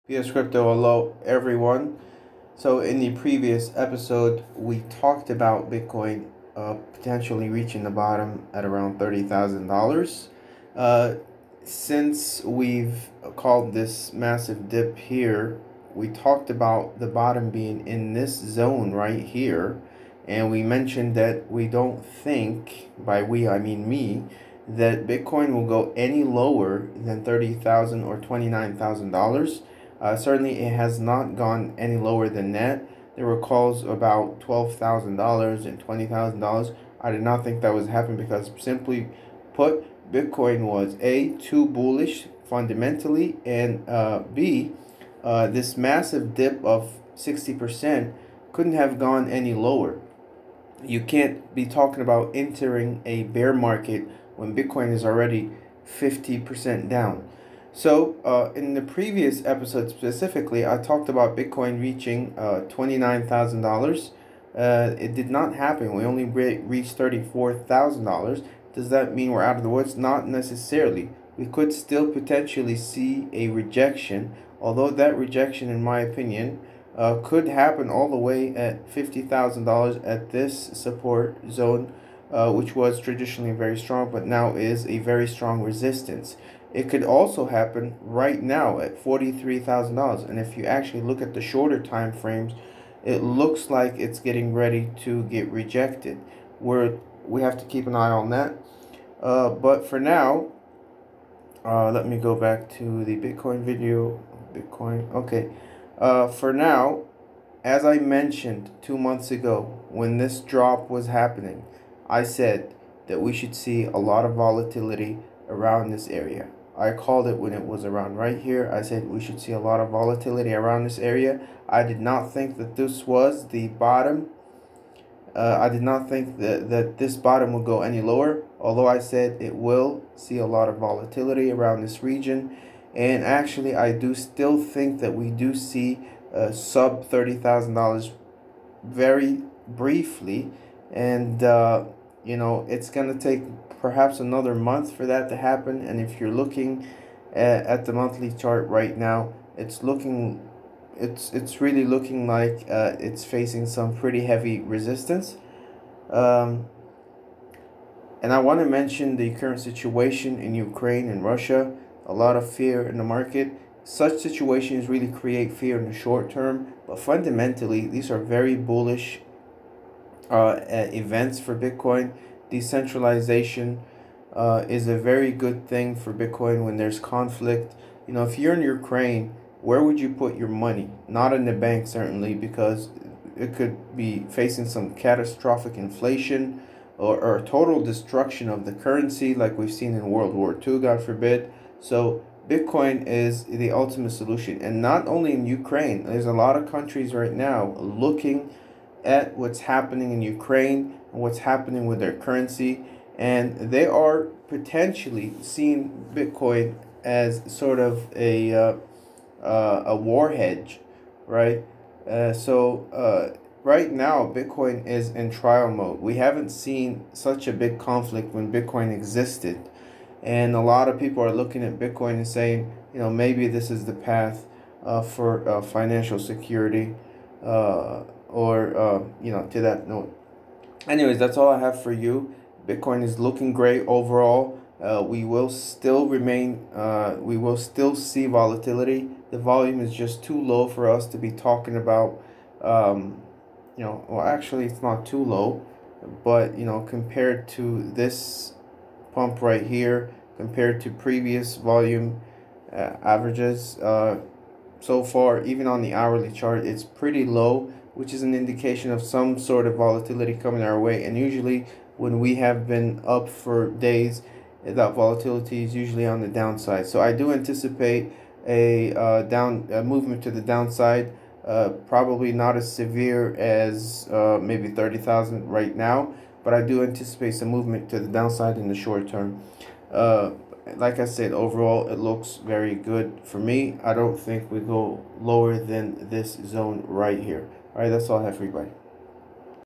PS Crypto, hello everyone. So in the previous episode, we talked about Bitcoin potentially reaching the bottom at around $30,000. Uh, since we've called this massive dip here, we talked about the bottom being in this zone right here, and we mentioned that we don't think, by we I mean me, that Bitcoin will go any lower than $30,000 or $29,000. Certainly, it has not gone any lower than that. There were calls about $12,000 and $20,000. I did not think that was happening because, simply put, Bitcoin was A, too bullish fundamentally, and B, this massive dip of 60% couldn't have gone any lower. You can't be talking about entering a bear market when Bitcoin is already 50% down. So, in the previous episode specifically, I talked about Bitcoin reaching $29,000. It did not happen. We only reached $34,000. Does that mean we're out of the woods? Not necessarily. We could still potentially see a rejection, although that rejection, in my opinion, could happen all the way at $50,000 at this support zone, which was traditionally very strong, but now is a very strong resistance. It could also happen right now at $43,000. And if you actually look at the shorter time frames, it looks like it's getting ready to get rejected. We have to keep an eye on that. But for now, let me go back to the Bitcoin video. Bitcoin. Okay. For now, as I mentioned 2 months ago, when this drop was happening, I said that we should see a lot of volatility around this area. I called it when it was around right here. I said we should see a lot of volatility around this area. I did not think that this was the bottom. I did not think that this bottom would go any lower, although I said it will see a lot of volatility around this region. And actually, I do still think that we do see sub $30,000 very briefly. And, it's going to take perhaps another month for that to happen. And if you're looking at the monthly chart right now, it's really looking like it's facing some pretty heavy resistance. And I want to mention the current situation in Ukraine and Russia. A lot of fear in the market. Such situations really create fear in the short term, but fundamentally, these are very bullish events for Bitcoin. Decentralization is a very good thing for Bitcoin when there's conflict. If you're in Ukraine, where would you put your money? Not in the bank, certainly, because it could be facing some catastrophic inflation or total destruction of the currency like we've seen in World War II, God forbid. So Bitcoin is the ultimate solution. And not only in Ukraine, there's a lot of countries right now looking at what's happening in Ukraine and what's happening with their currency. And they are potentially seeing Bitcoin as sort of a war hedge, right? Right now, Bitcoin is in trial mode. We haven't seen such a big conflict when Bitcoin existed. And a lot of people are looking at Bitcoin and saying, maybe this is the path for financial security to that note. Anyways, that's all I have for you. Bitcoin is looking great overall. We will still see volatility. The volume is just too low for us to be talking about, well, actually, it's not too low, but, compared to this pump right here, compared to previous volume averages, so far, even on the hourly chart, it's pretty low, which is an indication of some sort of volatility coming our way. And usually, when we have been up for days, that volatility is usually on the downside. So I do anticipate a movement to the downside. Probably not as severe as maybe 30,000 right now, but I do anticipate some movement to the downside in the short term. Like I said, overall, it looks very good for me. I don't think we go lower than this zone right here. All right, that's all I have for you, buddy.